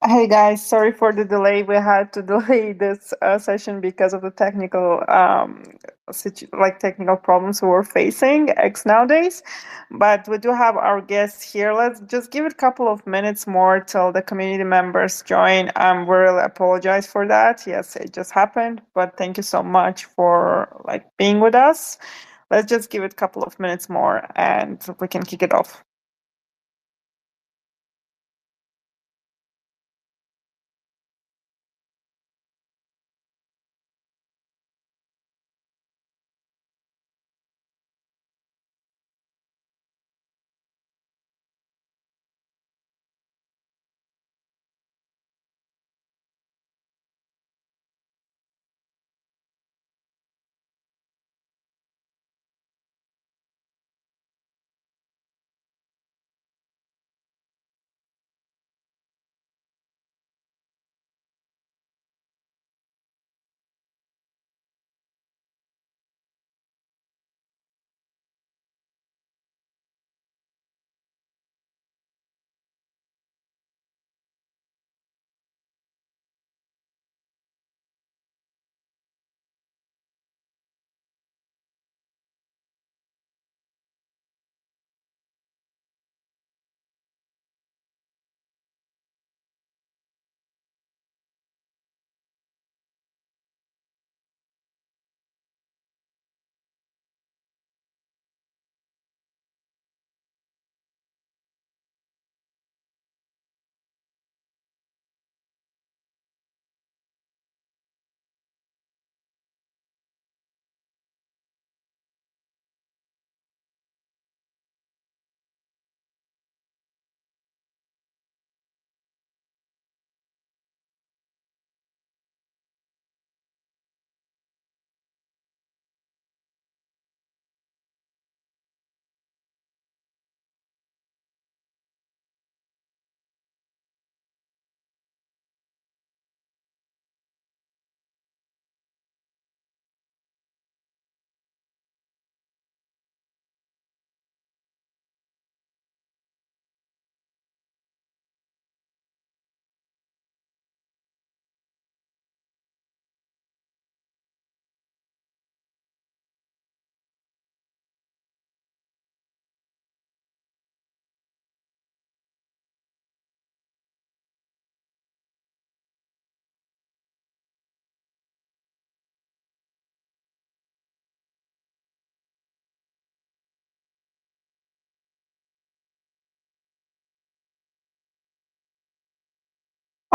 Hey guys, sorry for the delay. We had to delay this session because of the technical, technical problems we were facing X nowadays. But we do have our guests here. Let's just give it a couple of minutes more till the community members join. We really apologize for that. Yes, it just happened, but thank you so much for being with us. Let's just give it a couple of minutes more, and we can kick it off.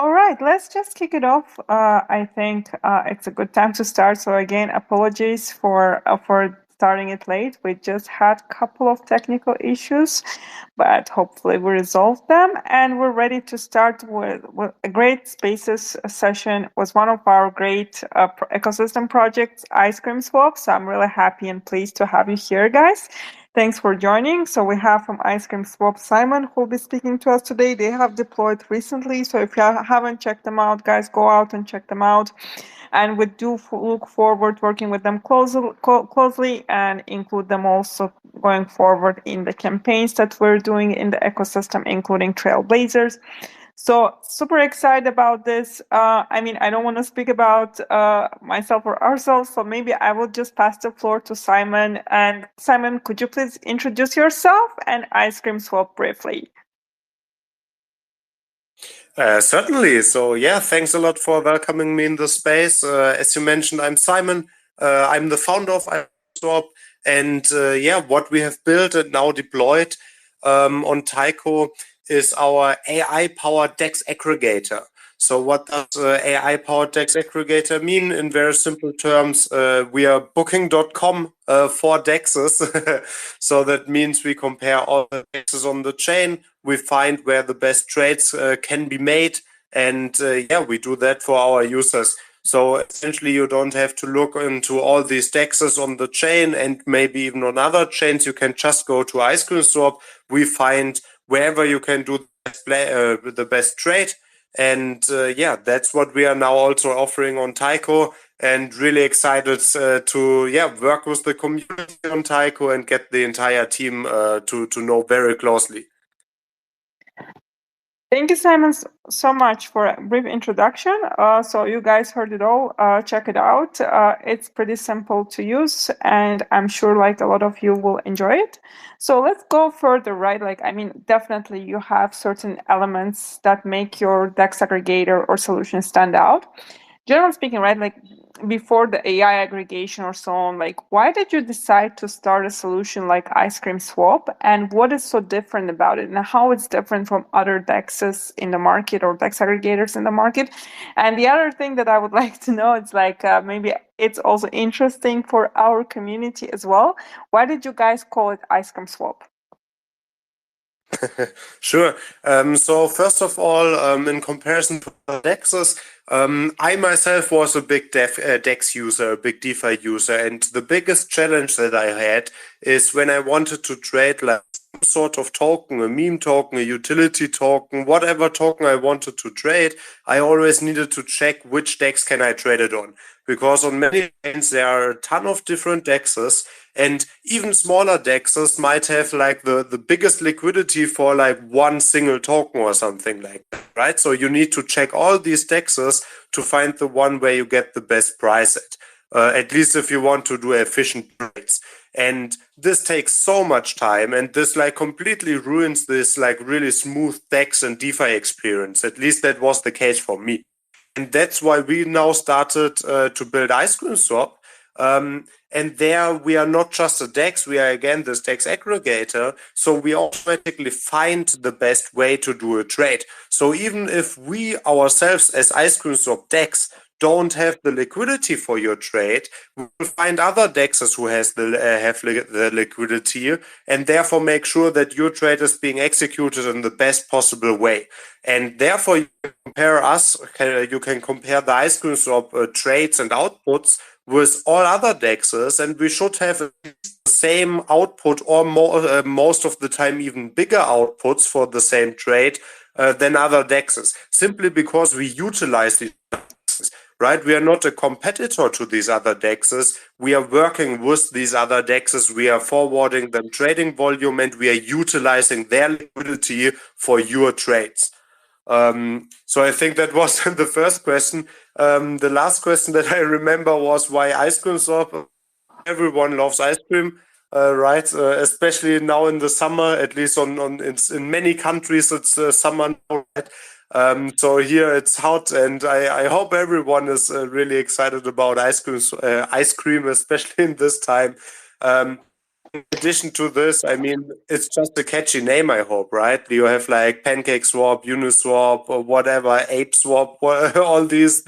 All right, let's just kick it off. I think it's a good time to start. So again, apologies for starting it late. We just had a couple of technical issues, but hopefully we resolved them, and we're ready to start with a great spaces session. Was one of our great ecosystem projects, IceCreamSwap. So I'm really happy and pleased to have you here, guys. Thanks for joining. So we have from IceCreamSwap Simon who will be speaking to us today. They have deployed recently. So if you haven't checked them out, guys, go out and check them out. And we do look forward working with them closely and include them also going forward in the campaigns that we're doing in the ecosystem, including Trailblazers. So super excited about this. I don't want to speak about myself or ourselves, so maybe I will just pass the floor to Simon. And Simon, could you please introduce yourself and IceCreamSwap briefly? Certainly. So yeah, thanks a lot for welcoming me in the space. As you mentioned, I'm Simon. I'm the founder of IceCreamSwap, and yeah, what we have built and now deployed on Taiko is our AI-powered DEX aggregator. So what does AI-powered DEX aggregator mean? In very simple terms, we are booking.com for DEXs. So that means we compare all the DEXs on the chain. We find where the best trades can be made. And yeah, we do that for our users. So essentially, you don't have to look into all these DEXs on the chain and maybe even on other chains. You can just go to IceCreamSwap. We find wherever you can do the best trade. And yeah, that's what we are now also offering on Taiko, and really excited to work with the community on Taiko and get the entire team to know very closely. Thank you, Simon, so much for a brief introduction. So you guys heard it all. Check it out. It's pretty simple to use, and I'm sure like a lot of you will enjoy it. So let's go further, right? Like, I mean, definitely you have certain elements that make your DEX aggregator or solution stand out. Generally speaking, right, like before the AI aggregation or so on, like why did you decide to start a solution like IceCreamSwap, and what is so different about it, and how it's different from other DEXs in the market or DEX aggregators in the market? And the other thing that I would like to know, it's like maybe it's also interesting for our community as well. Why did you guys call it IceCreamSwap? Sure. So first of all, in comparison to DEXs, I myself was a big DEX user, a big DeFi user, and the biggest challenge that I had is when I wanted to trade like some sort of token, a meme token, a utility token, whatever token I wanted to trade, I always needed to check which DEX can I trade it on. Because on many chains there are a ton of different DEXs, and even smaller DEXs might have like the biggest liquidity for like one single token or something like that, right? So you need to check all these DEXs to find the one where you get the best price at least if you want to do efficient trades. And this takes so much time, and this like completely ruins this like really smooth DEX and DeFi experience. At least that was the case for me. And that's why we now started to build IceCreamSwap. And there we are not just a DEX, we are again this DEX aggregator. So we automatically find the best way to do a trade. So even if we ourselves as IceCreamSwap DEX don't have the liquidity for your trade, we will find other DEXs who have the liquidity, and therefore make sure that your trade is being executed in the best possible way. And therefore, you can compare the IceCreamSwap trades and outputs with all other DEXs, and we should have the same output or more, most of the time even bigger outputs for the same trade than other DEXs, simply because we utilize these DEXs, right? We are not a competitor to these other DEXs. We are working with these other DEXs. We are forwarding them trading volume, and we are utilizing their liquidity for your trades. So I think that was the first question. The last question that I remember was why IceCreamSwap. Everyone loves ice cream, right? Especially now in the summer, at least in many countries, it's summer now, right? So here it's hot, and I hope everyone is really excited about ice cream, especially in this time. In addition to this, I mean, it's just a catchy name, I hope, right? You have like PancakeSwap, Uniswap, or whatever, ApeSwap, all these,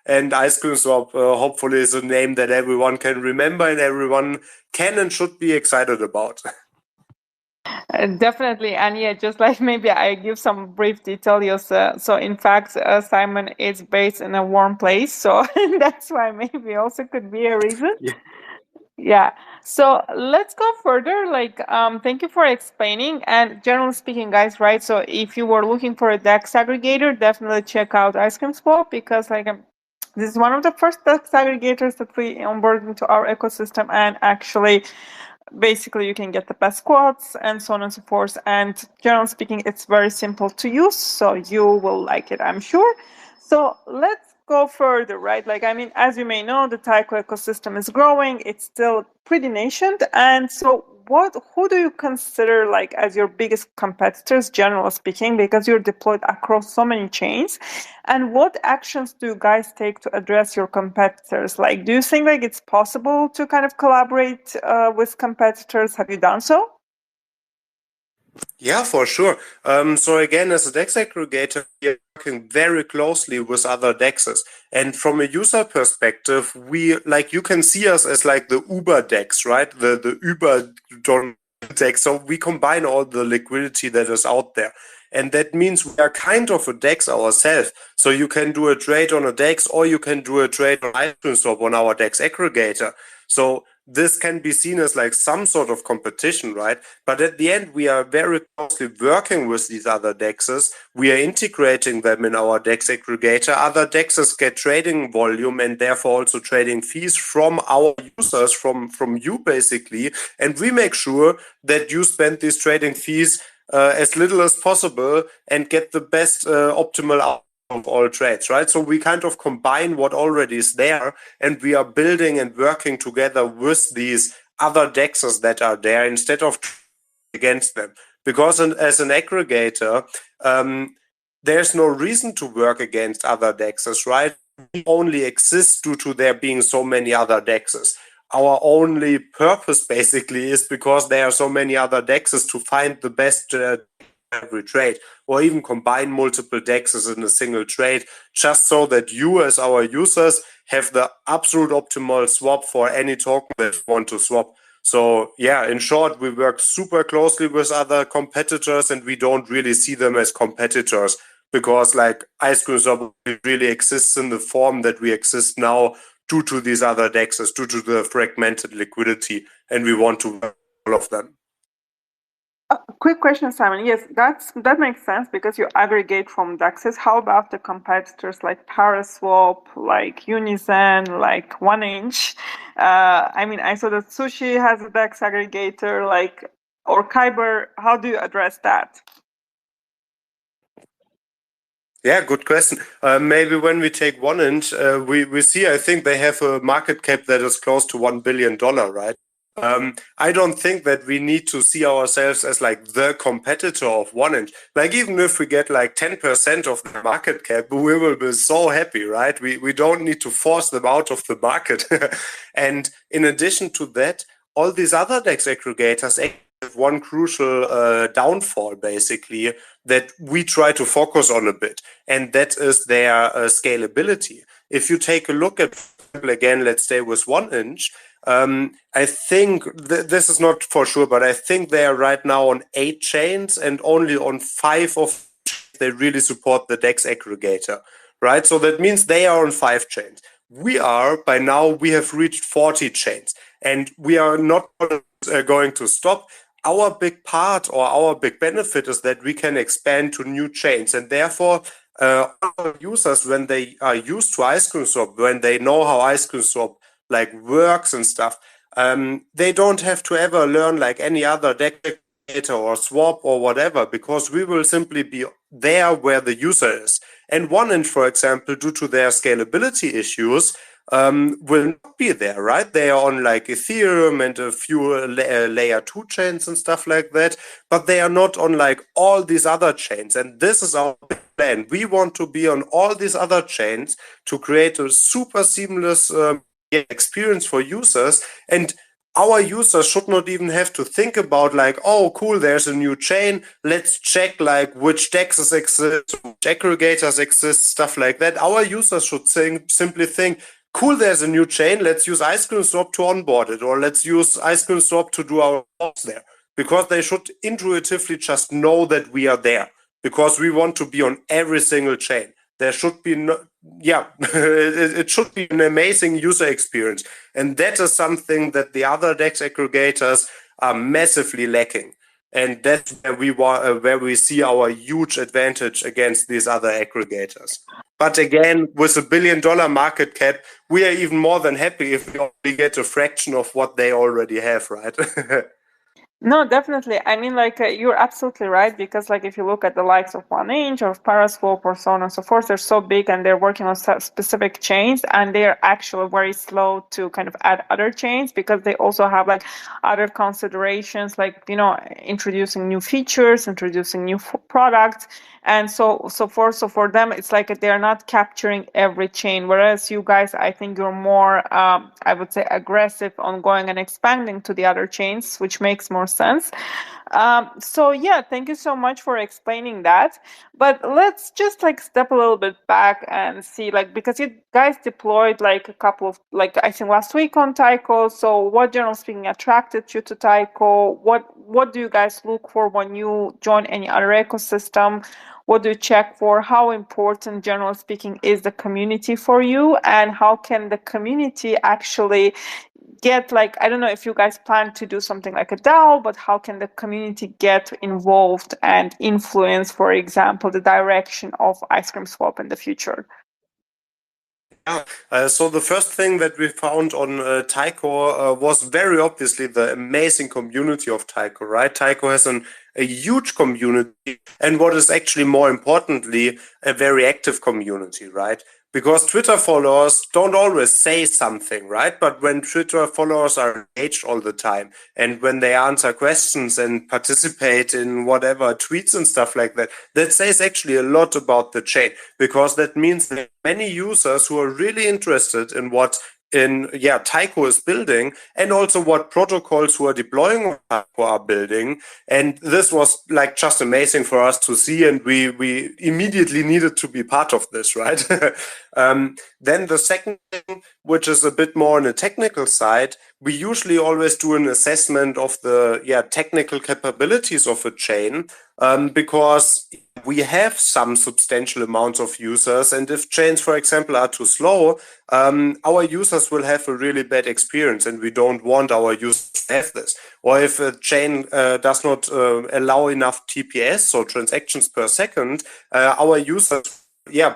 and IceCreamSwap hopefully is a name that everyone can remember and everyone can and should be excited about. Definitely, and yeah, just like maybe I give some brief details. So in fact, Simon is based in a warm place, so that's why maybe also could be a reason. Yeah. Yeah. So let's go further. Like, thank you for explaining. And generally speaking, guys, right? So if you were looking for a DEX aggregator, definitely check out IceCreamSwap, because like this is one of the first DEX aggregators that we onboard into our ecosystem, and actually basically you can get the best quotes and so on and so forth. And generally speaking, it's very simple to use, so you will like it, I'm sure. So let's go further, right? Like, I mean, as you may know, the Taiko ecosystem is growing. It's still pretty nascent. And so who do you consider like as your biggest competitors, generally speaking, because you're deployed across so many chains? And what actions do you guys take to address your competitors? Like, do you think like it's possible to kind of collaborate with competitors? Have you done so? Yeah, for sure. So again, as a DEX aggregator, we are working very closely with other DEXs. And from a user perspective, we like you can see us as like the Uber DEX, right? The Uber DEX. So we combine all the liquidity that is out there. And that means we are kind of a DEX ourselves. So you can do a trade on a DEX, or you can do a trade on IceCreamSwap on our DEX aggregator. So this can be seen as like some sort of competition, right? But at the end, we are very closely working with these other DEXs. We are integrating them in our DEX aggregator. Other DEXs get trading volume and therefore also trading fees from our users, from you basically. And we make sure that you spend these trading fees as little as possible and get the best optimal outcome of all trades, right? So we kind of combine what already is there, and we are building and working together with these other DEXs that are there instead of against them. Because as an aggregator, there's no reason to work against other DEXs, right? We only exist due to there being so many other DEXs. Our only purpose basically is because there are so many other DEXs to find the best every trade, or even combine multiple DEXs in a single trade, just so that you as our users have the absolute optimal swap for any token that you want to swap. So yeah, in short, we work super closely with other competitors, and we don't really see them as competitors, because like IceCreamSwap really exists in the form that we exist now due to these other DEXs, due to the fragmented liquidity, and we want to work all of them. Quick question, Simon. Yes, that makes sense because you aggregate from DEXs. How about the competitors like Paraswap, like Unizen, like 1inch? I mean, I saw that Sushi has a DEX aggregator, like, or Kyber. How do you address that? Yeah, good question. Maybe when we take 1inch, we see, I think they have a market cap that is close to $1 billion, right? I don't think that we need to see ourselves as like the competitor of 1inch. Like even if we get like 10% of the market cap, we will be so happy, right? We don't need to force them out of the market. And in addition to that, all these other DEX aggregators have one crucial downfall, basically, that we try to focus on a bit, and that is their scalability. If you take a look at, again, let's stay with 1inch, I think this is not for sure, but I think they are right now on 8 chains, and only on 5 of they really support the DEX aggregator, right? So that means they are on 5 chains. We have reached 40 chains, and we are not going to stop. Our big part or our big benefit is that we can expand to new chains, and therefore our users, when they are used to IceCreamSwap, when they know how IceCreamSwap like works and stuff, they don't have to ever learn like any other DEX or swap or whatever, because we will simply be there where the user is. And 1inch, for example, due to their scalability issues, will not be there, right? They are on like Ethereum and a few layer 2 chains and stuff like that, but they are not on like all these other chains. And this is our plan. We want to be on all these other chains to create a super seamless experience for users. And our users should not even have to think about like, oh, cool, there's a new chain. Let's check like which DEXs exist, which aggregators exist, stuff like that. Our users should simply think, cool, there's a new chain. Let's use IceCreamSwap to onboard it, or let's use IceCreamSwap to do our jobs there. Because they should intuitively just know that we are there, because we want to be on every single chain. There should be it should be an amazing user experience, and that is something that the other DEX aggregators are massively lacking, and that's where we see our huge advantage against these other aggregators. But again, with $1 billion market cap, we are even more than happy if we only get a fraction of what they already have, right? No, definitely. I mean, like, you're absolutely right, because, like, if you look at the likes of 1inch or Paraswap or so on and so forth, they're so big and they're working on specific chains, and they're actually very slow to kind of add other chains, because they also have like other considerations, like, you know, introducing new features, introducing new products, and so forth. So for them, it's like they're not capturing every chain, whereas you guys, I think you're more, I would say, aggressive on going and expanding to the other chains, which makes more sense. So yeah, thank you so much for explaining that. But let's just like step a little bit back and see, like, because you guys deployed like a couple of, like, I think last week on Taiko. So what, generally speaking, attracted you to Taiko? What do you guys look for when you join any other ecosystem? What do you check for? How important, generally speaking, is the community for you? And how can the community actually get, like, I don't know if you guys plan to do something like a DAO, but how can the community get involved and influence, for example, the direction of IceCreamSwap in the future? So the first thing that we found on Taiko was very obviously the amazing community of Taiko, right? Taiko has a huge community, and what is actually more importantly, a very active community, right? Because Twitter followers don't always say something, right? But when Twitter followers are engaged all the time and when they answer questions and participate in whatever tweets and stuff like that, that says actually a lot about the chain, because that means that many users who are really interested in what Taiko is building, and also what protocols who are deploying Taiko are building. And this was like just amazing for us to see, and we immediately needed to be part of this, right? Then the second thing, which is a bit more on the technical side, we usually always do an assessment of the technical capabilities of a chain, because we have some substantial amounts of users, and if chains, for example, are too slow, our users will have a really bad experience, and we don't want our users to have this. Or if a chain does not allow enough TPS, so transactions per second, our users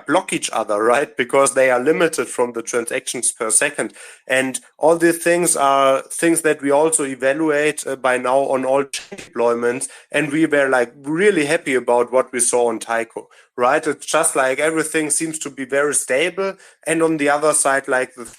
block each other, right? Because they are limited from the transactions per second. And all these things are things that we also evaluate by now on all chain deployments. And we were like really happy about what we saw on Taiko, right? It's just like everything seems to be very stable. And on the other side, like the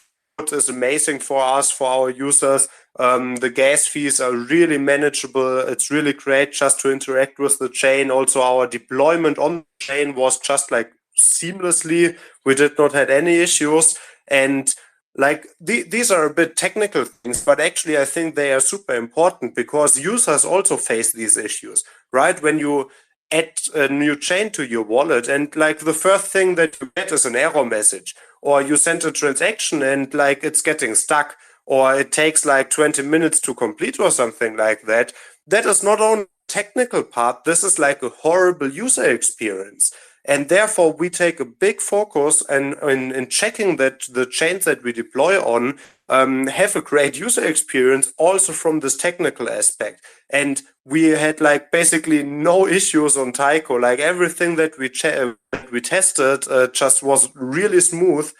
is amazing for us, for our users. The gas fees are really manageable. It's really great just to interact with the chain. Also, our deployment on the chain was just like seamlessly. We did not had any issues. And like these are a bit technical things, but actually I think they are super important because users also face these issues, right? When you add a new chain to your wallet and like the first thing that you get is an error message, or you send a transaction and like it's getting stuck, or it takes like 20 minutes to complete or something like that. That is not only technical part, this is like a horrible user experience. And therefore, we take a big focus in checking that the chains that we deploy on have a great user experience also from this technical aspect. And we had like basically no issues on Taiko. Like everything that we tested just was really smooth.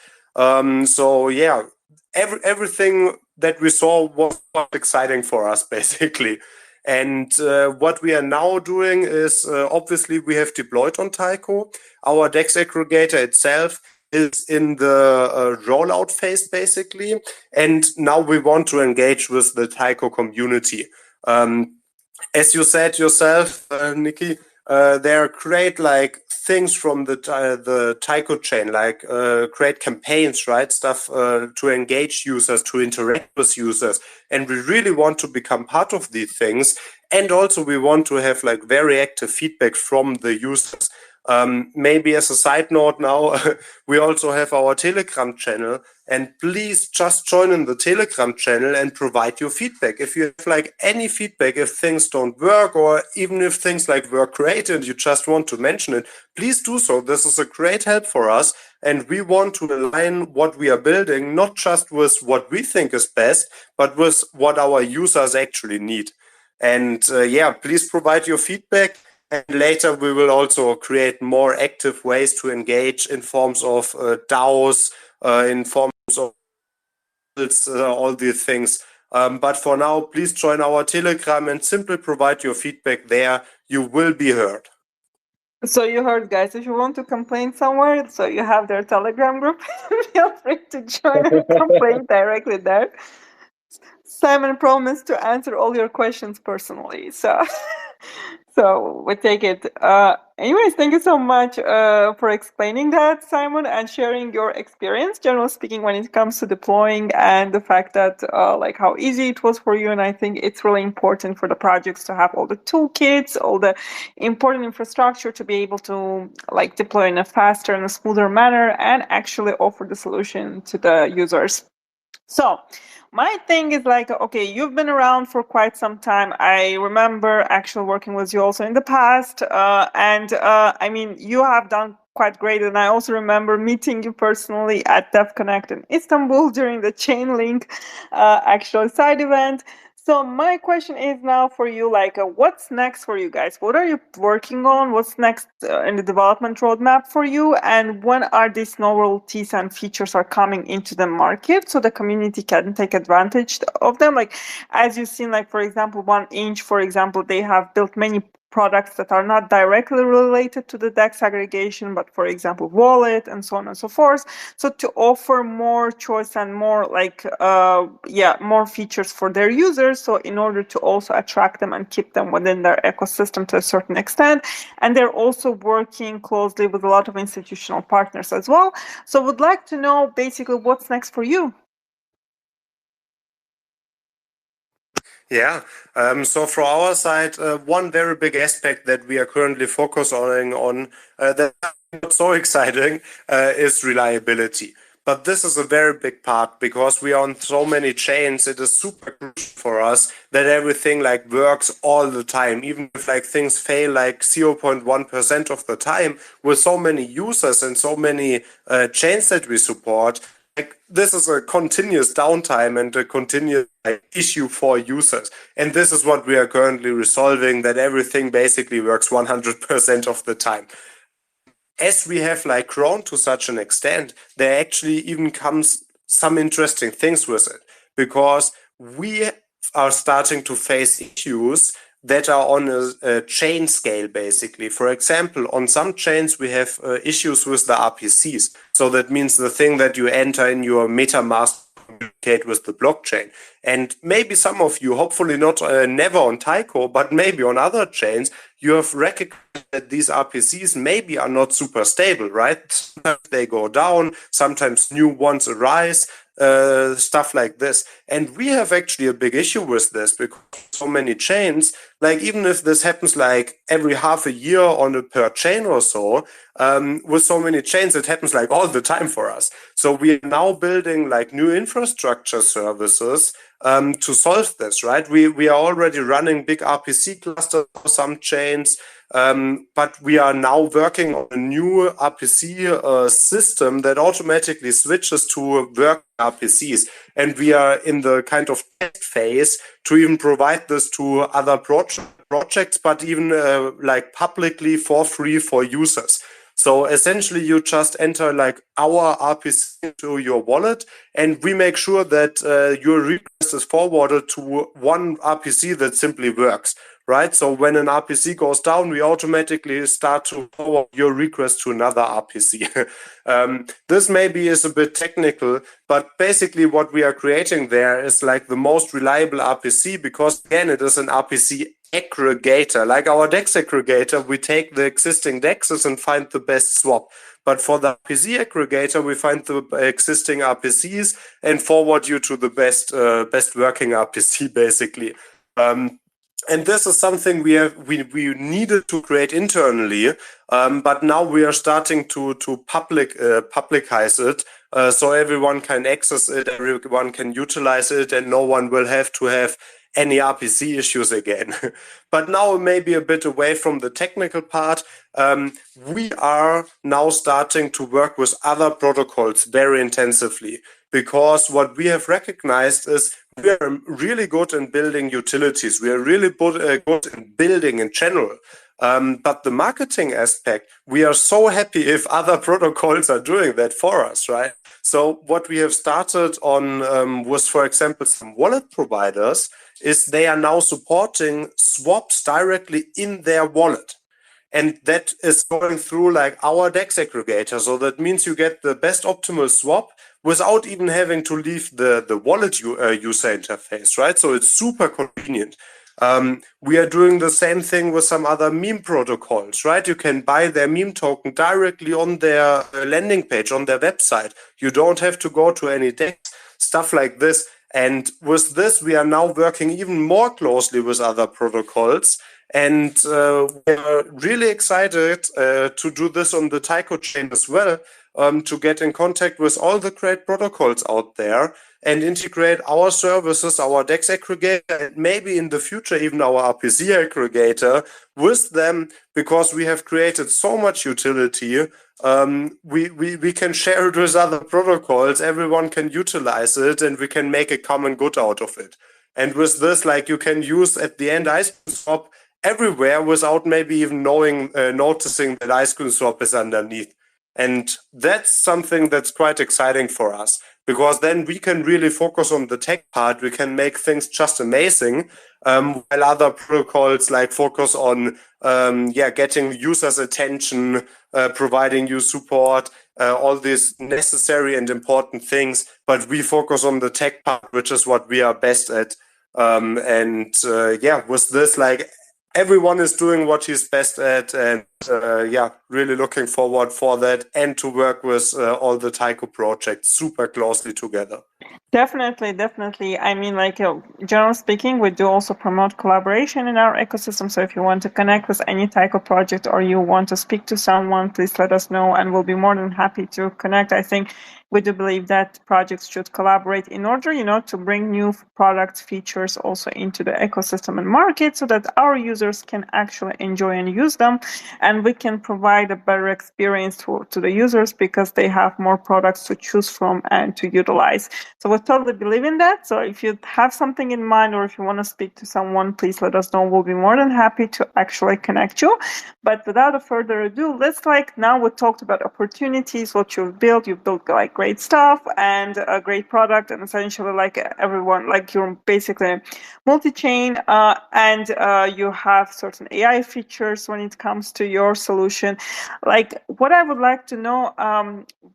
Everything that we saw was exciting for us basically. And what we are now doing is obviously we have deployed on Taiko. Our DEX aggregator itself is in the rollout phase basically. And now we want to engage with the Taiko community. As you said yourself, Nikki, there are great like things from the Taiko chain, like great campaigns, right? Stuff to engage users, to interact with users, and we really want to become part of these things. And also, we want to have like very active feedback from the users. Maybe as a side note now, we also have our Telegram channel, and please just join in the Telegram channel and provide your feedback. If you have like any feedback, if things don't work, or even if things like work great and you just want to mention it, please do so. This is a great help for us. And we want to align what we are building, not just with what we think is best, but with what our users actually need. And please provide your feedback. And later we will also create more active ways to engage in forms of DAOs, in forms of all these things. But for now, please join our Telegram and simply provide your feedback there. You will be heard. So you heard, guys, if you want to complain somewhere, so you have their Telegram group, feel free to join and complain directly there. Simon promised to answer all your questions personally, so so we take it. Anyways, thank you so much for explaining that, Simon, and sharing your experience, generally speaking, when it comes to deploying, and the fact that like how easy it was for you. And I think it's really important for the projects to have all the toolkits, all the important infrastructure to be able to like deploy in a faster and a smoother manner and actually offer the solution to the users. So my thing is like, okay, you've been around for quite some time. I remember actually working with you also in the past. I mean, you have done quite great. And I also remember meeting you personally at DevConnect in Istanbul during the Chainlink actual side event. So my question is now for you, like, what's next for you guys? What are you working on? What's next in the development roadmap for you? And when are these novelties and features are coming into the market so the community can take advantage of them? Like, as you've seen, like, for example, 1inch, for example, they have built many products that are not directly related to the DEX aggregation, but for example, wallet and so on and so forth. So to offer more choice and more more features for their users. So in order to also attract them and keep them within their ecosystem to a certain extent. And they're also working closely with a lot of institutional partners as well. So would like to know basically what's next for you. Yeah, so from our side, one very big aspect that we are currently focusing on that's not so exciting is reliability. But this is a very big part because we are on so many chains. It is super crucial for us that everything like works all the time, even if like things fail like 0.1% of the time. With so many users and so many chains that we support, like this is a continuous downtime and a continuous issue for users. And this is what we are currently resolving, that everything basically works 100% of the time. As we have like grown to such an extent, there actually even comes some interesting things with it, because we are starting to face issues that are on a chain scale, basically. For example, on some chains, we have issues with the RPCs. So that means the thing that you enter in your MetaMask communicate with the blockchain. And maybe some of you, hopefully not never on Taiko, but maybe on other chains, you have recognized that these RPCs maybe are not super stable, right? Sometimes they go down, sometimes new ones arise, stuff like this. And we have actually a big issue with this because so many chains, like even if this happens like every half a year on a per chain or so, with so many chains, it happens like all the time for us. So we are now building like new infrastructure services to solve this, right? We are already running big RPC clusters for some chains, but we are now working on a new RPC system that automatically switches to work RPCs. And we are in the kind of test phase to even provide this to other projects, but even like publicly for free for users. So essentially you just enter like our RPC into your wallet, and we make sure that your request is forwarded to one RPC that simply works, right? So when an RPC goes down, we automatically start to forward your request to another RPC. This maybe is a bit technical, but basically what we are creating there is like the most reliable RPC, because again, it is an RPC aggregator. Like our DEX aggregator, we take the existing DEXs and find the best swap. But for the RPC aggregator, we find the existing RPCs and forward you to the best working RPC, basically. And this is something we needed to create internally, but now we are starting to publicize it, so everyone can access it, everyone can utilize it, and no one will have to have any RPC issues again. But now maybe a bit away from the technical part, we are now starting to work with other protocols very intensively, because what we have recognized is we are really good in building utilities. We are really good in building in general. But the marketing aspect, we are so happy if other protocols are doing that for us, right? So what we have started on was, for example, some wallet providers, is they are now supporting swaps directly in their wallet. And that is going through like our DEX aggregator. So that means you get the best optimal swap without even having to leave the wallet user interface, right? So it's super convenient. We are doing the same thing with some other meme protocols, right? You can buy their meme token directly on their landing page, on their website. You don't have to go to any DEX, stuff like this. And with this, we are now working even more closely with other protocols. And we're really excited to do this on the Taiko chain as well, to get in contact with all the great protocols out there and integrate our services, our DEX aggregator, and maybe in the future even our RPC aggregator with them, because we have created so much utility. We can share it with other protocols, everyone can utilize it, and we can make a common good out of it. And with this, like, you can use at the end IceCreamSwap everywhere without maybe even noticing that IceCreamSwap is underneath. And that's something that's quite exciting for us, because then we can really focus on the tech part. We can make things just amazing, while other protocols like focus on getting users' attention, providing you support, all these necessary and important things. But we focus on the tech part, which is what we are best at. With this, like, everyone is doing what he's best at, and really looking forward for that, and to work with all the Taiko projects super closely together. Definitely. I mean, like, generally speaking, we do also promote collaboration in our ecosystem. So if you want to connect with any Taiko project, or you want to speak to someone, please let us know, and we'll be more than happy to connect. I think we do believe that projects should collaborate in order, to bring new product features also into the ecosystem and market, so that our users can actually enjoy and use them, and we can provide a better experience to the users, because they have more products to choose from and to utilize. So we totally believe in that. So if you have something in mind, or if you want to speak to someone, please let us know. We'll be more than happy to actually connect you. But without further ado, let's now we talked about opportunities, what you've built. You've built like great stuff and a great product, and essentially like everyone, like you're basically multi-chain, and you have certain AI features when it comes to your solution. Like, what I would like to know,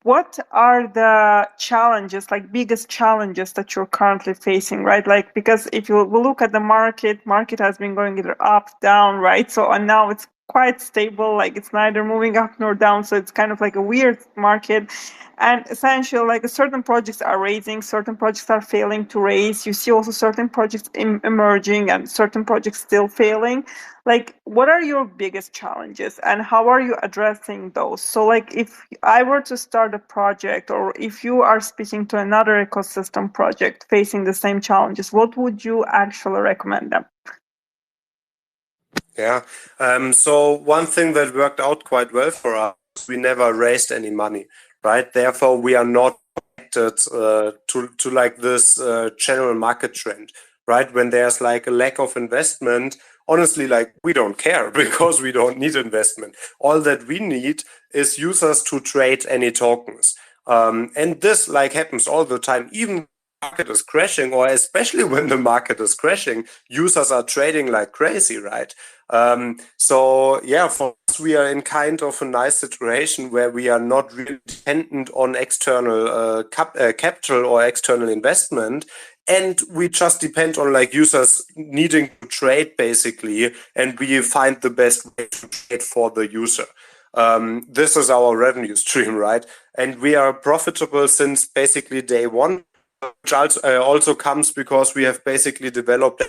what are the challenges, like biggest challenges that you're currently facing, right? Like, because if you look at the market has been going either up, down, right? So, and now it's quite stable, like it's neither moving up nor down. So it's kind of like a weird market. And essentially, like, certain projects are raising, certain projects are failing to raise. You see also certain projects emerging and certain projects still failing. Like, what are your biggest challenges and how are you addressing those? So, like, if I were to start a project, or if you are speaking to another ecosystem project facing the same challenges, what would you actually recommend them? Yeah. So one thing that worked out quite well for us, we never raised any money, right? Therefore, we are not connected to like this general market trend, right? When there's like a lack of investment, honestly, like, we don't care because we don't need investment. All that we need is users to trade any tokens. And this like happens all the time, even market is crashing, or especially when the market is crashing, users are trading like crazy, right? For us, we are in kind of a nice situation where we are not really dependent on external capital or external investment. And we just depend on like users needing to trade basically, and we find the best way to trade for the user. This is our revenue stream, right? And we are profitable since basically day one, which also comes because we have basically developed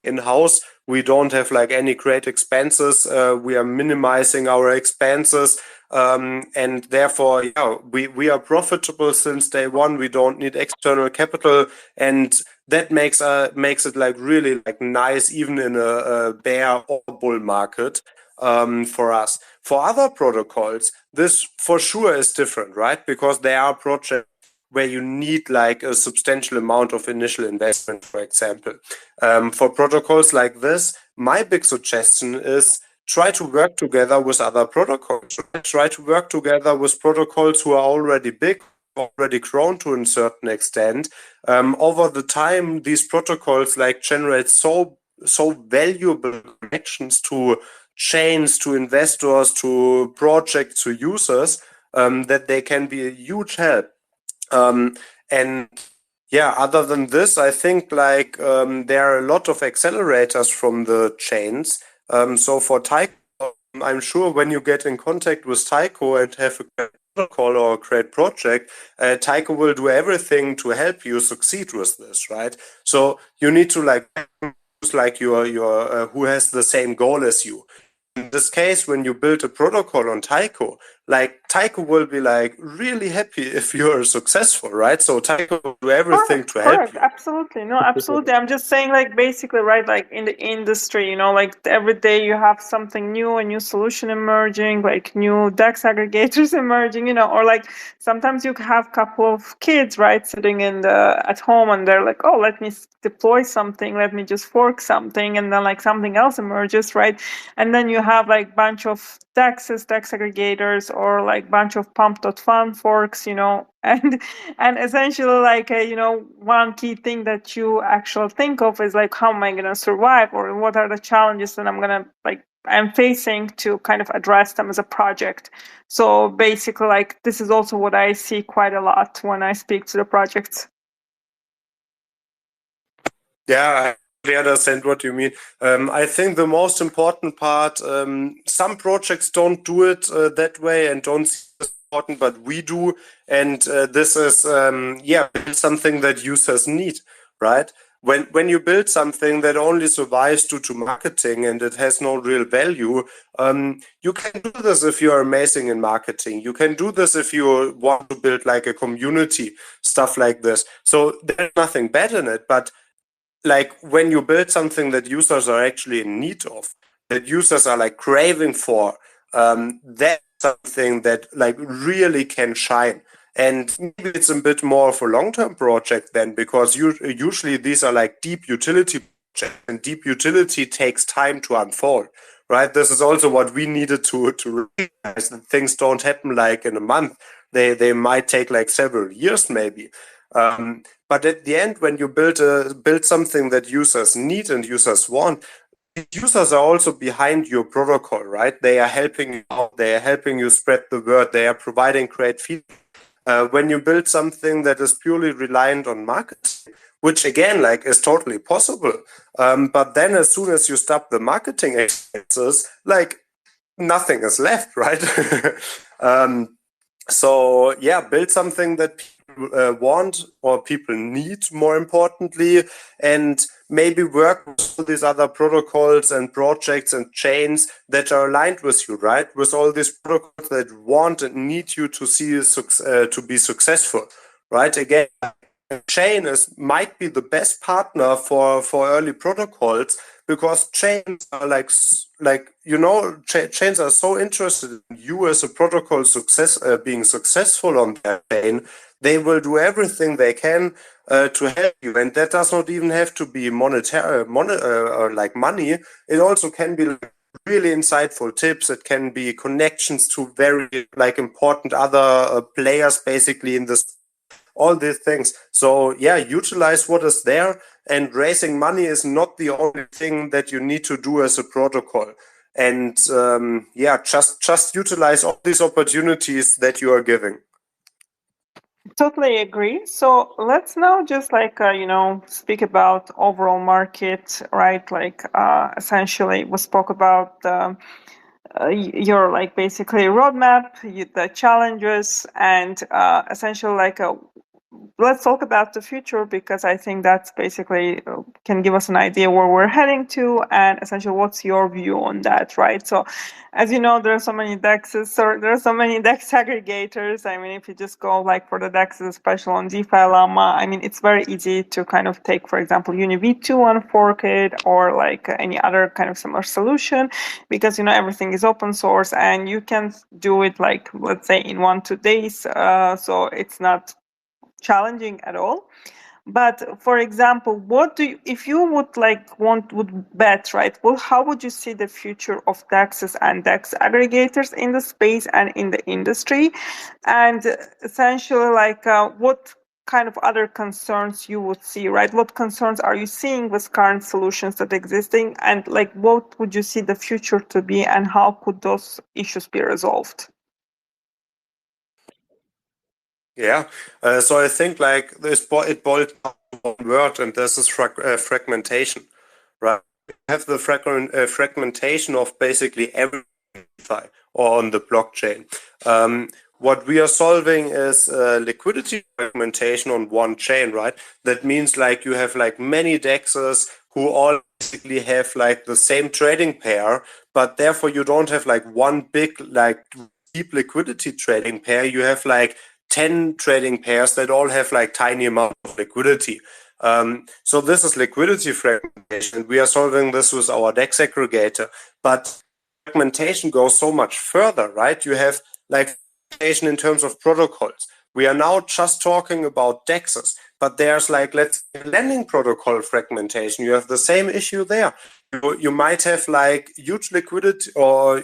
in-house. We don't have like any great expenses. We are minimizing our expenses. And therefore, we are profitable since day one. We don't need external capital. And that makes it like really like nice, even in a bear or bull market, for us. For other protocols, this for sure is different, right? Because there are projects where you need like a substantial amount of initial investment, for example. For protocols like this, my big suggestion is try to work together with other protocols. Try to work together with protocols who are already big, already grown to a certain extent. Over the time, these protocols like generate so valuable connections to chains, to investors, to projects, to users, that they can be a huge help. Other than this, I think like there are a lot of accelerators from the chains. So for Taiko, I'm sure when you get in contact with Taiko and have a great protocol or a great project, Taiko will do everything to help you succeed with this, right? So you need to like your who has the same goal as you. In this case, when you build a protocol on Taiko, like Taiko will be like really happy if you're successful, right? So Taiko will do everything to help Correct. you. Absolutely. No, absolutely. I'm just saying, like, basically, right, like in the industry, like every day you have something new, a new solution emerging, like new DEX aggregators emerging, or like sometimes you have a couple of kids, right, sitting at home and they're like, oh, let me deploy something, let me just fork something, and then like something else emerges, right? And then you have like bunch of DEXs, DEX aggregators, or like bunch of pump.fun forks, and essentially like one key thing that you actually think of is like, how am I going to survive, or what are the challenges that I'm facing to kind of address them as a project. So basically, like, this is also what I see quite a lot when I speak to the projects. Yeah, I understand what you mean. I think the most important part, some projects don't do it that way and don't see it as important, but we do. And this is, something that users need, right? When you build something that only survives due to marketing and it has no real value, you can do this if you're amazing in marketing. You can do this if you want to build like a community, stuff like this. So there's nothing bad in it, but like when you build something that users are actually in need of, that users are like craving for, that's something that like really can shine. And maybe it's a bit more of a long-term project then, because usually these are like deep utility projects, and deep utility takes time to unfold, right? This is also what we needed to realize, that things don't happen like in a month. They might take like several years maybe. But at the end, when you build something that users need and users want, users are also behind your protocol, right? They are helping you out. They are helping you spread the word. They are providing great feedback. When you build something that is purely reliant on marketing, which again, like, is totally possible, but then as soon as you stop the marketing expenses, like, nothing is left, right? So yeah, build something that people want or people need, more importantly, and maybe work with these other protocols and projects and chains that are aligned with you, right? With all these protocols that want and need you to see to be successful, right? Again, chain might be the best partner for early protocols, because chains are chains are so interested in you as a protocol being successful on their chain. They will do everything they can to help you, and that does not even have to be monetary, like money. It also can be like really insightful tips. It can be connections to very like important other players, basically, in this, all these things. So yeah, utilize what is there, and raising money is not the only thing that you need to do as a protocol. And just utilize all these opportunities that you are giving. Totally agree. So let's now just speak about overall market, right? Like essentially we spoke about your like basically roadmap, the challenges, and essentially let's talk about the future, because I think that's basically can give us an idea where we're heading to, and essentially what's your view on that, right? So as you know, there are so many DEXs, or there are so many DEX aggregators. I mean, if you just go like for the DEXs, especially on DeFi Llama, I mean, it's very easy to kind of take, for example, UniV2 and fork it, or like any other kind of similar solution, because everything is open source and you can do it like, let's say, in 1-2 days. So it's not challenging at all. But for example, what do you, if you would bet, right? Well, how would you see the future of DEXs and DEX aggregators in the space and in the industry? And essentially, what kind of other concerns you would see, right? What concerns are you seeing with current solutions that existing, and like what would you see the future to be, and how could those issues be resolved? Yeah. So I think like it boils down to one word, and this is fragmentation, right? You have the fragmentation of basically every DeFi or on the blockchain. What we are solving is liquidity fragmentation on one chain, right? That means like you have like many DEXs who all basically have like the same trading pair, but therefore you don't have like one big like deep liquidity trading pair, you have like 10 trading pairs that all have like tiny amount of liquidity. So this is liquidity fragmentation. We are solving this with our DEX aggregator, but fragmentation goes so much further, right? You have like fragmentation in terms of protocols. We are now just talking about DEXs, but there's like, let's say, lending protocol fragmentation. You have the same issue there. You might have like huge liquidity, or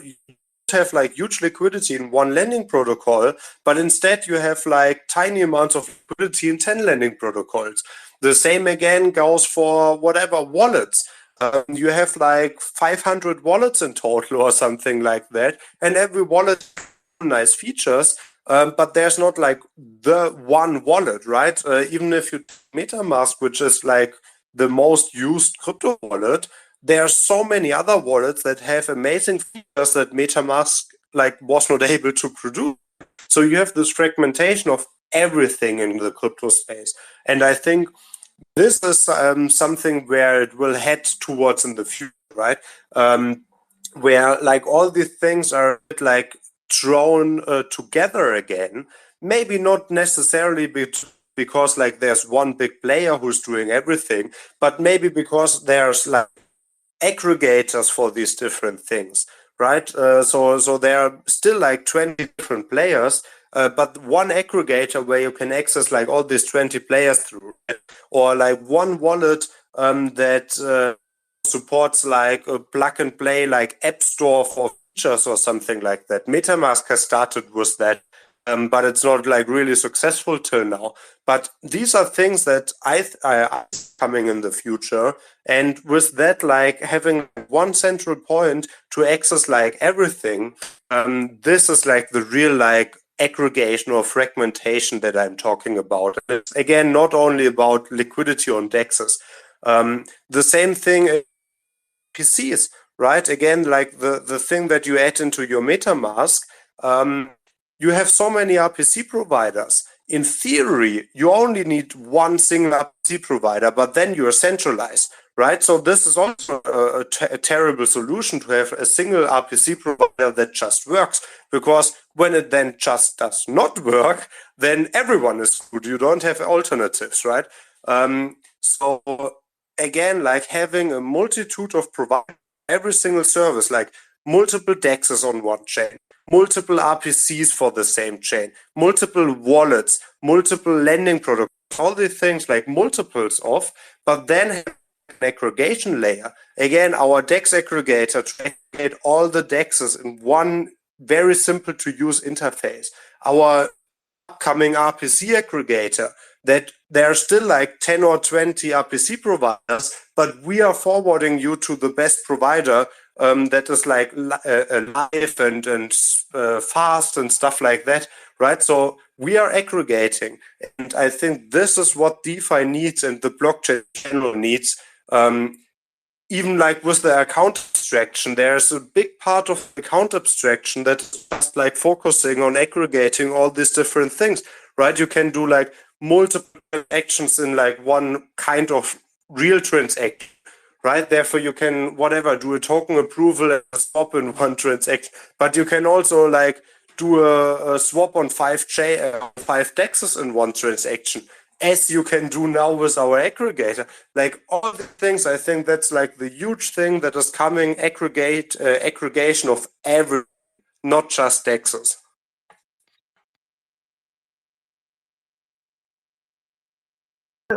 have like huge liquidity in one lending protocol, but instead you have like tiny amounts of liquidity in 10 lending protocols. The same again goes for whatever wallets. You have like 500 wallets in total or something like that, and every wallet has nice features, but there's not like the one wallet, right? Even if you take MetaMask, which is like the most used crypto wallet, there are so many other wallets that have amazing features that MetaMask like was not able to produce. So you have this fragmentation of everything in the crypto space, and I think this is something where it will head towards in the future, right? Where like all these things are like thrown together again. Maybe not necessarily because like there's one big player who's doing everything, but maybe because there's like aggregators for these different things, right? So there are still like 20 different players, but one aggregator where you can access like all these 20 players through, right? Or like one wallet that supports like a plug and play like app store for features or something like that. MetaMask has started with that, but it's not like really successful till now. But these are things that I coming in the future, and with that, like having one central point to access like everything, this is like the real like aggregation or fragmentation that I'm talking about. It's, again, not only about liquidity on DEXs. The same thing PCs, right? Again, like the thing that you add into your MetaMask, you have so many RPC providers. In theory, you only need one single RPC provider, but then you're centralized, right? So this is also a terrible solution, to have a single RPC provider that just works, because when it then just does not work, then everyone is screwed. You don't have alternatives, right? So again, like having a multitude of providers, every single service, like multiple DEXs on one chain, multiple RPCs for the same chain, multiple wallets, multiple lending protocols, all these things like multiples of, but then have an aggregation layer. Again, our DEX aggregator to aggregate all the DEXs in one very simple to use interface. Our upcoming RPC aggregator, that there are still like 10 or 20 RPC providers, but we are forwarding you to the best provider that is like live and fast and stuff like that, right? So we are aggregating, and I think this is what DeFi needs and the blockchain in general needs. Even like with the account abstraction, there's a big part of account abstraction that's just like focusing on aggregating all these different things, right? You can do like multiple actions in like one kind of real transaction, right? Therefore, you can do a token approval and a swap in one transaction, but you can also like do a swap on 5 DEXs in one transaction, as you can do now with our aggregator. Like all the things, I think that's like the huge thing that is coming, aggregation of every, not just DEXs.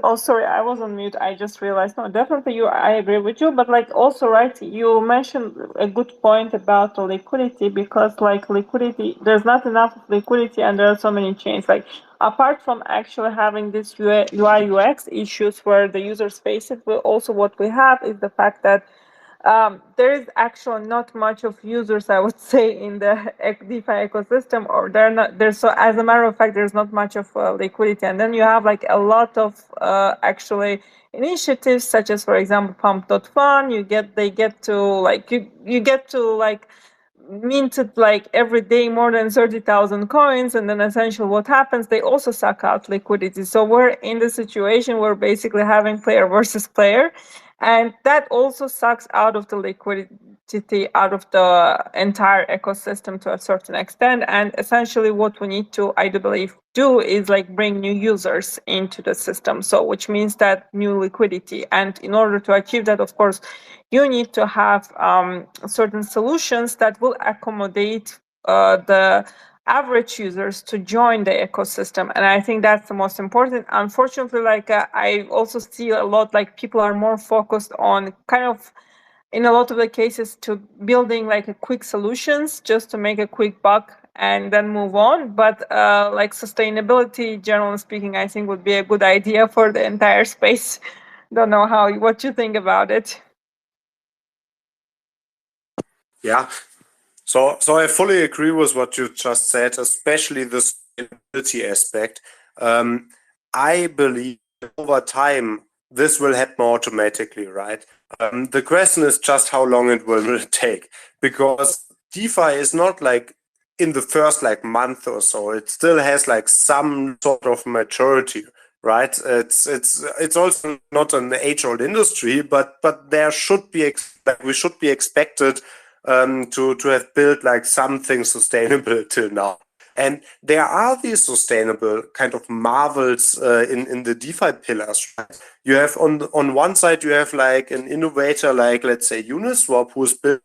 Oh, sorry, I was on mute. I just realized. No, definitely, I agree with you. But like, also, right? You mentioned a good point about the liquidity, because like liquidity, there's not enough liquidity, and there are so many chains. Like, apart from actually having this UI UX issues where the users face it, also what we have is the fact that there is actually not much of users, I would say, in the DeFi ecosystem, or they're not there. So as a matter of fact, there's not much of liquidity, and then you have like a lot of actually initiatives, such as, for example, Pump.fun. They get to like you get to like minted like every day more than 30,000 coins, and then essentially what happens, they also suck out liquidity. So we're in the situation where basically having player versus player, and that also sucks out of the liquidity. entity out of the entire ecosystem to a certain extent. And essentially what we need to, I do believe, do is like bring new users into the system. So which means that new liquidity. And in order to achieve that, of course, you need to have certain solutions that will accommodate the average users to join the ecosystem. And I think that's the most important. Unfortunately, like I also see a lot like people are more focused on kind of in a lot of the cases to building like a quick solutions just to make a quick buck and then move on. But like sustainability, generally speaking, I think would be a good idea for the entire space. Don't know what you think about it. Yeah. So I fully agree with what you just said, especially the sustainability aspect. I believe over time this will happen automatically, right? The question is just how long it will take, because DeFi is not like in the first like month or so. It still has like some sort of maturity, right? It's also not an age-old industry, but there should be we should be expected to have built like something sustainable till now. And there are these sustainable kind of marvels in the DeFi pillars. Right? You have on one side you have like an innovator like let's say Uniswap who's built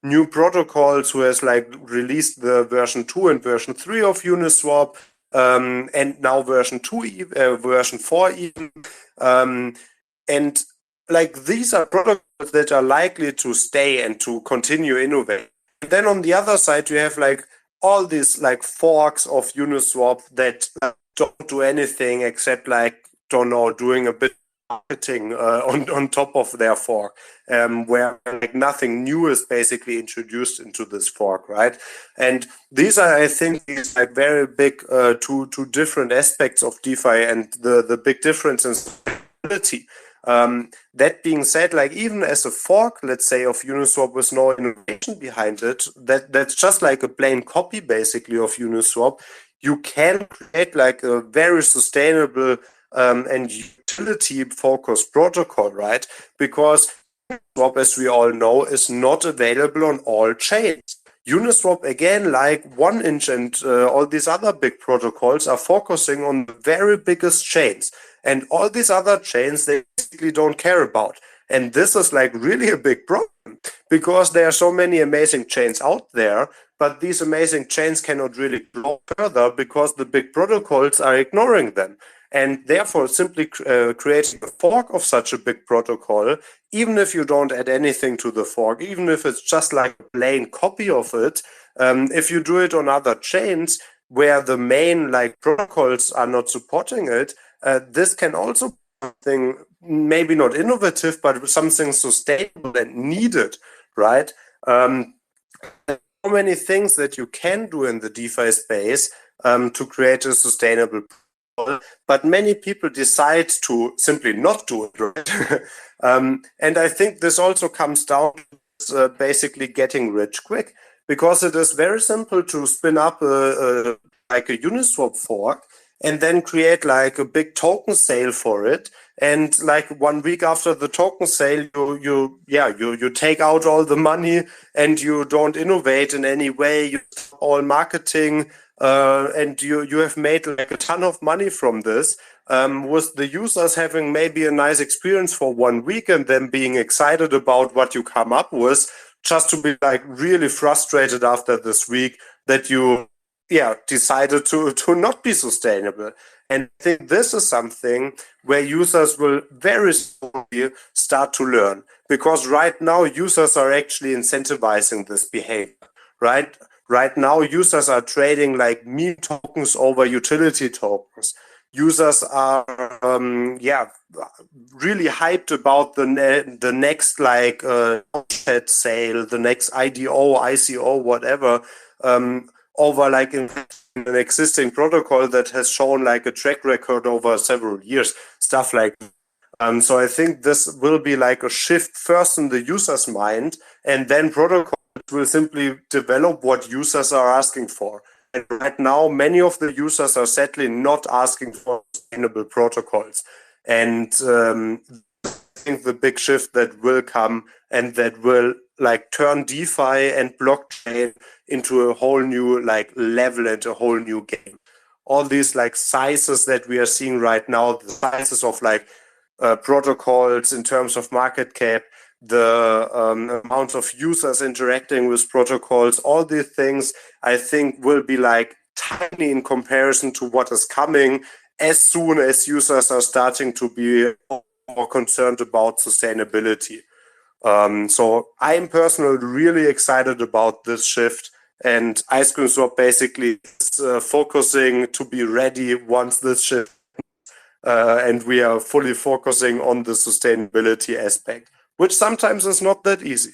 new protocols, who has like released the version 2 and version 3 of Uniswap, and now version 2, version 4 even. And like these are protocols that are likely to stay and to continue innovating. And then on the other side, you have like all these like forks of Uniswap that don't do anything except like, don't know, doing a bit of marketing on top of their fork, where like nothing new is basically introduced into this fork, right? And these are, I think, these like very big two different aspects of DeFi and the big difference in stability. That being said, like even as a fork, let's say of Uniswap with no innovation behind it, that's just like a plain copy basically of Uniswap. You can create like a very sustainable and utility focused protocol, right? Because Uniswap, as we all know, is not available on all chains. Uniswap, again, like 1inch and all these other big protocols, are focusing on the very biggest chains. And all these other chains, they basically don't care about. And this is like really a big problem because there are so many amazing chains out there, but these amazing chains cannot really grow further because the big protocols are ignoring them. And therefore, simply creating a fork of such a big protocol, even if you don't add anything to the fork, even if it's just like a plain copy of it, if you do it on other chains where the main like protocols are not supporting it, this can also be something maybe not innovative, but something sustainable and needed, right? So many things that you can do in the DeFi space to create a sustainable protocol, but many people decide to simply not do it, right? And I think this also comes down to basically getting rich quick, because it is very simple to spin up like a Uniswap fork and then create like a big token sale for it. And like 1 week after the token sale, you take out all the money and you don't innovate in any way. You stop all marketing, and you have made like a ton of money from this. With the users having maybe a nice experience for 1 week and them being excited about what you come up with, just to be like really frustrated after this week that you decided to not be sustainable. And I think this is something where users will very slowly start to learn, because right now users are actually incentivizing this behavior, right? Right now users are trading like meme tokens over utility tokens. Users are really hyped about the next like sale, the next IDO, ICO, whatever, over like an existing protocol that has shown like a track record over several years, stuff like that. So I think this will be like a shift first in the user's mind, and then protocols will simply develop what users are asking for. And right now, many of the users are sadly not asking for sustainable protocols. And I think the big shift that will come and that will like turn DeFi and blockchain into a whole new like level and a whole new game. All these like sizes that we are seeing right now, the sizes of like protocols in terms of market cap, the amount of users interacting with protocols, all these things I think will be like tiny in comparison to what is coming as soon as users are starting to be more concerned about sustainability. So I'm personally really excited about this shift, and IceCreamSwap basically is focusing to be ready once this shift, and we are fully focusing on the sustainability aspect, which sometimes is not that easy.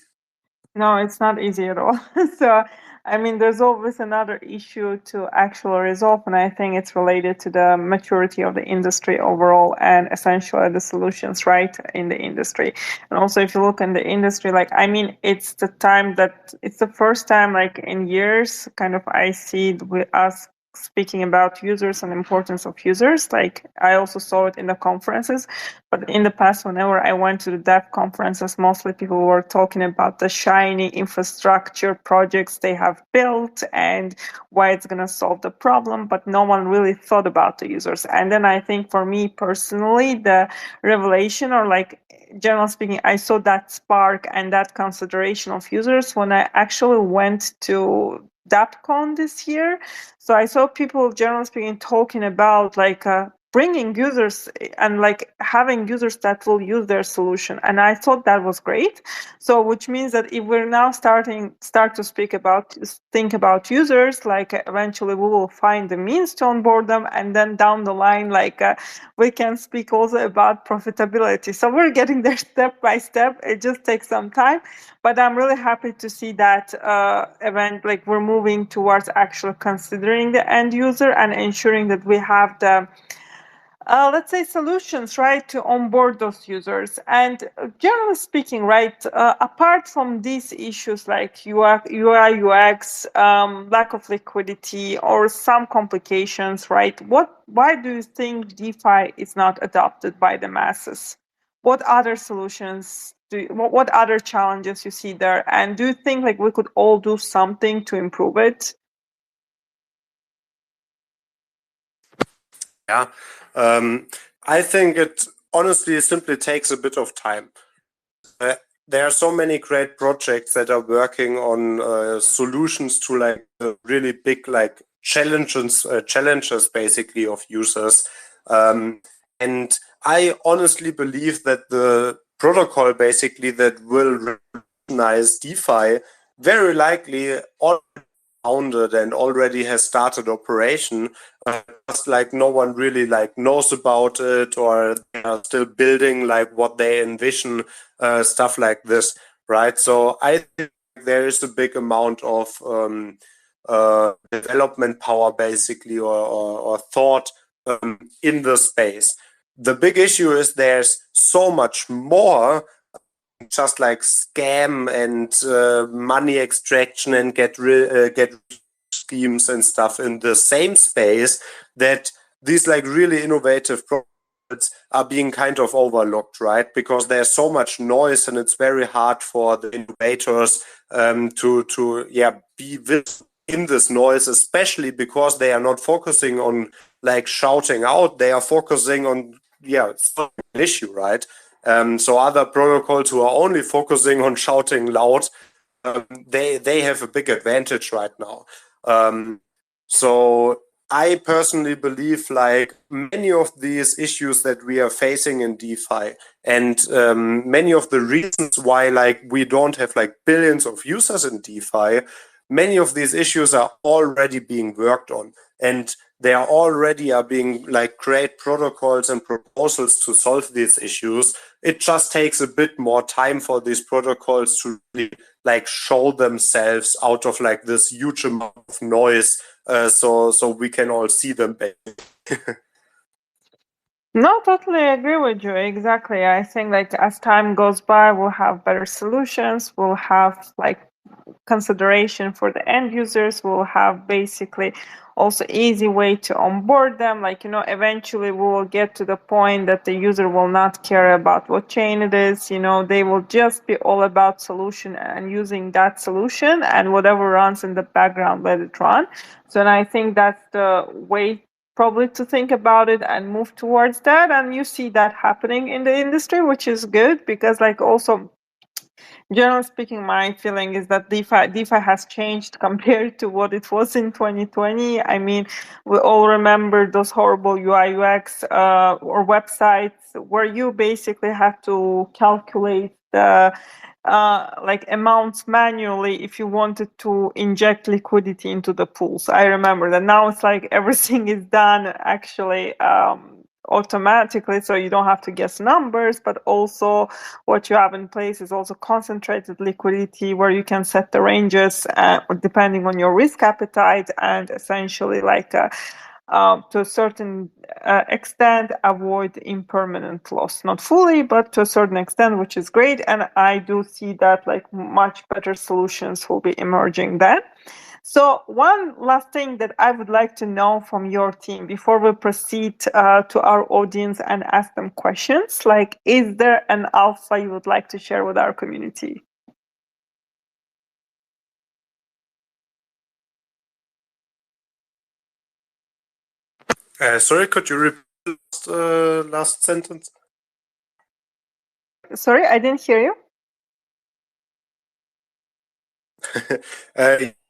No, it's not easy at all. So, I mean, there's always another issue to actually resolve, and I think it's related to the maturity of the industry overall and essentially the solutions, right, in the industry. And also, if you look in the industry, like, I mean, it's the first time, like, in years, kind of, I see with us speaking about users and importance of users. Like, I also saw it in the conferences, but in the past, whenever I went to the dev conferences, mostly people were talking about the shiny infrastructure projects they have built and why it's going to solve the problem, but no one really thought about the users. And then I think for me personally, the revelation, or like generally speaking, I saw that spark and that consideration of users when I actually went to DAppCon this year. So I saw people, generally speaking, talking about like bringing users and like having users that will use their solution, and I thought that was great. So which means that if we're now start to think about users, like eventually we will find the means to onboard them, and then down the line, like we can speak also about profitability. So we're getting there step by step. It just takes some time, but I'm really happy to see that event, like we're moving towards actually considering the end user and ensuring that we have the let's say solutions, right, to onboard those users. And generally speaking, right, apart from these issues like UI, UX, lack of liquidity, or some complications, right, why do you think DeFi is not adopted by the masses? What other solutions what other challenges you see there? And do you think like we could all do something to improve it? Yeah, I think it honestly simply takes a bit of time. There are so many great projects that are working on solutions to like really big like challenges basically of users, and I honestly believe that the protocol basically that will recognize DeFi very likely already founded and already has started operation, just like no one really like knows about it, or they are still building like what they envision, stuff like this, right? So I think there is a big amount of development power basically, or thought in the space. The big issue is there's so much more just like scam and money extraction and get schemes and stuff in the same space, that these like really innovative products are being kind of overlooked, right? Because there's so much noise and it's very hard for the innovators to be in this noise, especially because they are not focusing on like shouting out, they are focusing on solving an issue, right? So other protocols who are only focusing on shouting loud, they have a big advantage right now. So I personally believe like many of these issues that we are facing in DeFi, and many of the reasons why like we don't have like billions of users in DeFi, many of these issues are already being worked on, and there already are being like great protocols and proposals to solve these issues. It just takes a bit more time for these protocols to really like show themselves out of like this huge amount of noise, so we can all see them. No, totally agree with you. Exactly. I think like as time goes by, we'll have better solutions. We'll have like consideration for the end users. We'll have basically also easy way to onboard them. Like, eventually we will get to the point that the user will not care about what chain it is. They will just be all about solution and using that solution, and whatever runs in the background, let it run. So, and I think that's the way probably to think about it and move towards that. And you see that happening in the industry, which is good, because like also, generally speaking, my feeling is that DeFi has changed compared to what it was in 2020. I mean, we all remember those horrible UI UX or websites where you basically have to calculate the like amounts manually if you wanted to inject liquidity into the pools. I remember that. Now it's like everything is done actually automatically, so you don't have to guess numbers, but also what you have in place is also concentrated liquidity where you can set the ranges depending on your risk appetite, and essentially like to a certain extent avoid impermanent loss. Not fully, but to a certain extent, which is great. And I do see that like much better solutions will be emerging then. So one last thing that I would like to know from your team before we proceed to our audience and ask them questions, like, is there an alpha you would like to share with our community? Sorry, could you repeat the last sentence? Sorry, I didn't hear you.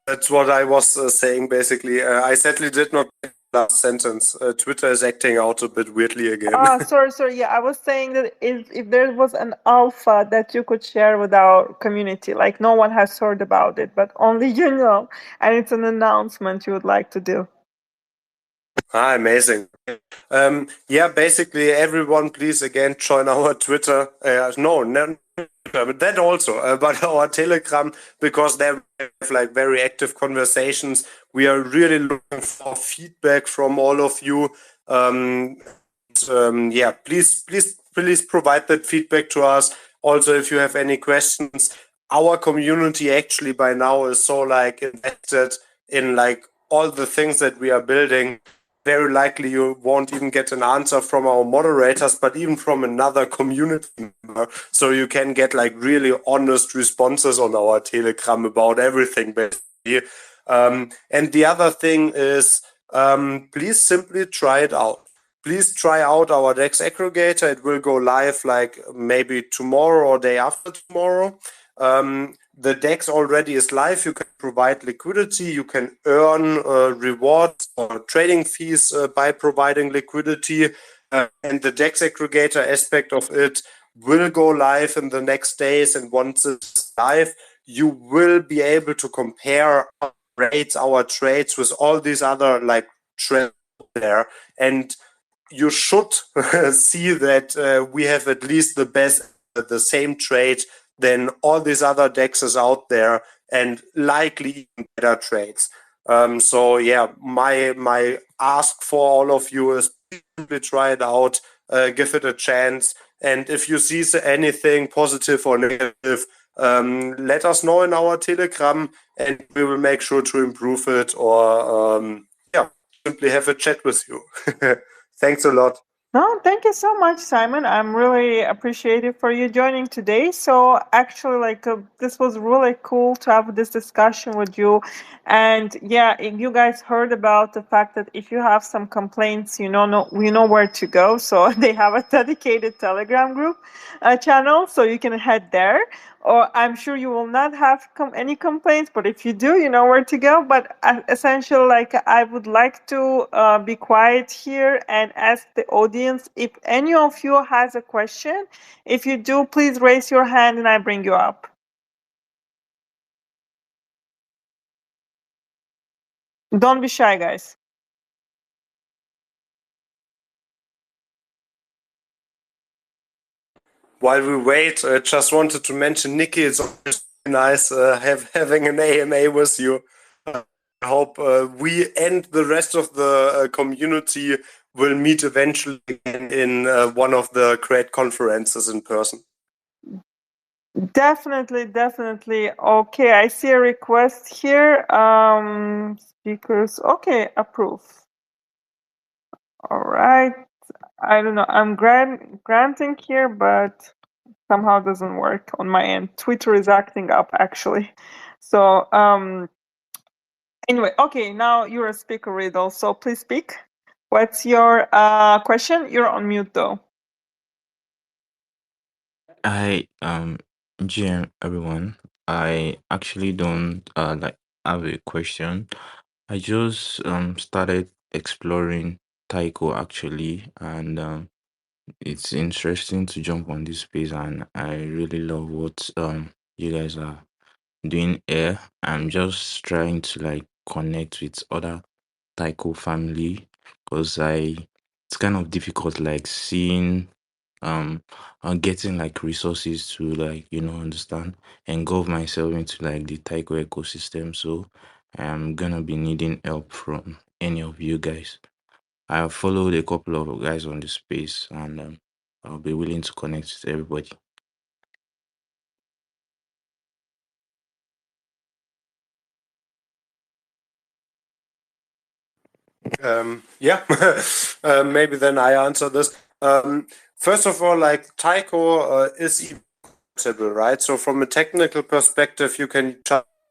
That's what I was saying, basically. I sadly did not get the last sentence. Twitter is acting out a bit weirdly again. Sorry. Yeah, I was saying that if there was an alpha that you could share with our community, like no one has heard about it, but only you know, and it's an announcement you would like to do. Amazing. Yeah, basically, everyone, please again join our Twitter. No, that also, but our Telegram, because there we have like very active conversations. We are really looking for feedback from all of you. Yeah, please provide that feedback to us. Also, if you have any questions, our community actually by now is so like invested in like all the things that we are building. Very likely you won't even get an answer from our moderators, but even from another community member. So you can get like really honest responses on our Telegram about everything, basically. And the other thing is, please simply try it out. Please try out our DEX aggregator. It will go live like maybe tomorrow or day after tomorrow. The DEX already is live. You can provide liquidity. You can earn rewards or trading fees by providing liquidity. And the DEX aggregator aspect of it will go live in the next days. And once it's live, you will be able to compare our rates, our trades with all these other like trades there. And you should see that we have at least the same trade than all these other DEXs out there, and likely even better trades. So yeah, my ask for all of you is simply try it out, give it a chance, and if you see anything positive or negative, let us know in our Telegram, and we will make sure to improve it, or yeah, simply have a chat with you. Thanks a lot. No, thank you so much, Simon. I'm really appreciative for you joining today. So actually, like this was really cool to have this discussion with you. And yeah, if you guys heard about the fact that if you have some complaints, you know where to go. So they have a dedicated Telegram group channel, so you can head there. Or I'm sure you will not have any complaints, but if you do, you know where to go. But essentially, like I would like to be quiet here and ask the audience if any of you has a question. If you do, please raise your hand and I bring you up. Don't be shy, guys. While we wait, I just wanted to mention, Nikki, it's always nice having an AMA with you. I hope we and the rest of the community will meet eventually again in one of the great conferences in person. Definitely. Okay, I see a request here. Speakers. Okay, approve. All right. I don't know. I'm granting here, but somehow doesn't work on my end. Twitter is acting up actually. So anyway, okay, now you're a speaker, Riddle. So please speak. What's your question? You're on mute though. Hi, GM everyone. I actually don't like have a question. I just started exploring Taiko actually, and it's interesting to jump on this space, and I really love what you guys are doing here. I'm just trying to like connect with other Taiko family because it's kind of difficult like seeing getting like resources to like understand engulf myself into like the Taiko ecosystem. So I'm gonna be needing help from any of you guys. I have followed a couple of guys on the space, and I'll be willing to connect with everybody. Yeah, maybe then I answer this. First of all, like Taiko is portable, right? So from a technical perspective, you can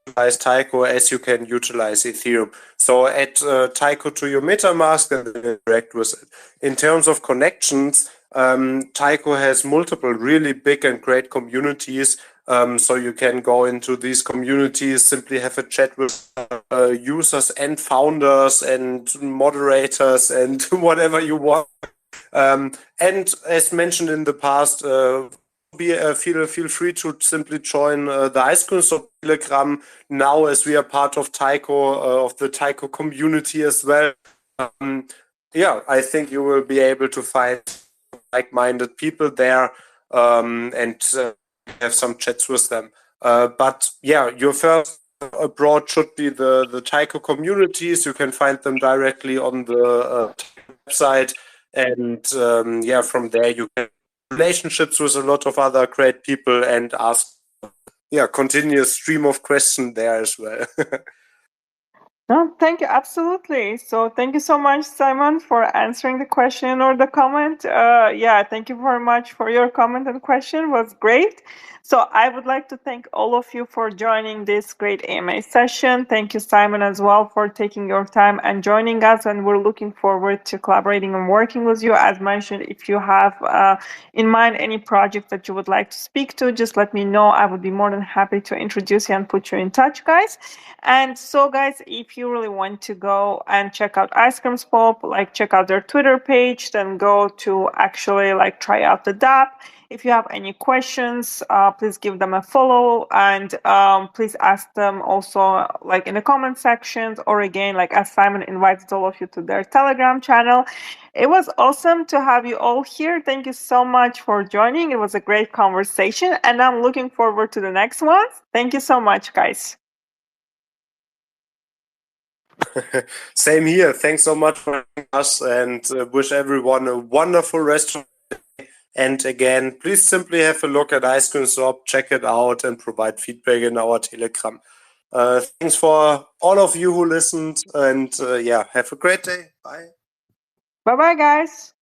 utilize Taiko as you can utilize Ethereum. So add Taiko to your MetaMask and then interact with it. In terms of connections, Taiko has multiple really big and great communities. So you can go into these communities, simply have a chat with users and founders and moderators and whatever you want. And as mentioned in the past, feel free to simply join the IceCreamSwap Telegram now, as we are part of Taiko, of the Taiko community as well. Yeah, I think you will be able to find like-minded people there and have some chats with them. But yeah, your first abroad should be the Taiko communities. You can find them directly on the website, and yeah, from there you can relationships with a lot of other great people and ask continuous stream of questions there as well. No, thank you. Absolutely. So thank you so much, Simon, for answering the question or the comment. Yeah, thank you very much for your comment and question. It was great. So I would like to thank all of you for joining this great AMA session. Thank you, Simon, as well, for taking your time and joining us. And we're looking forward to collaborating and working with you. As mentioned, if you have in mind any project that you would like to speak to, just let me know. I would be more than happy to introduce you and put you in touch, guys. And so, guys, if you really want to go and check out IceCreamSwap, like check out their Twitter page, then go to actually like try out the DApp. If you have any questions, please give them a follow, and please ask them also like in the comment sections, or again, like as Simon invited all of you to their Telegram channel. It was awesome to have you all here. Thank you so much for joining. It was a great conversation, and I'm looking forward to the next one. Thank you so much, guys. Same here. Thanks so much for having us, and wish everyone a wonderful rest of the day. And again, please simply have a look at IceCreamSwap, check it out, and provide feedback in our Telegram. Thanks for all of you who listened, and yeah, have a great day. Bye. Bye bye, guys.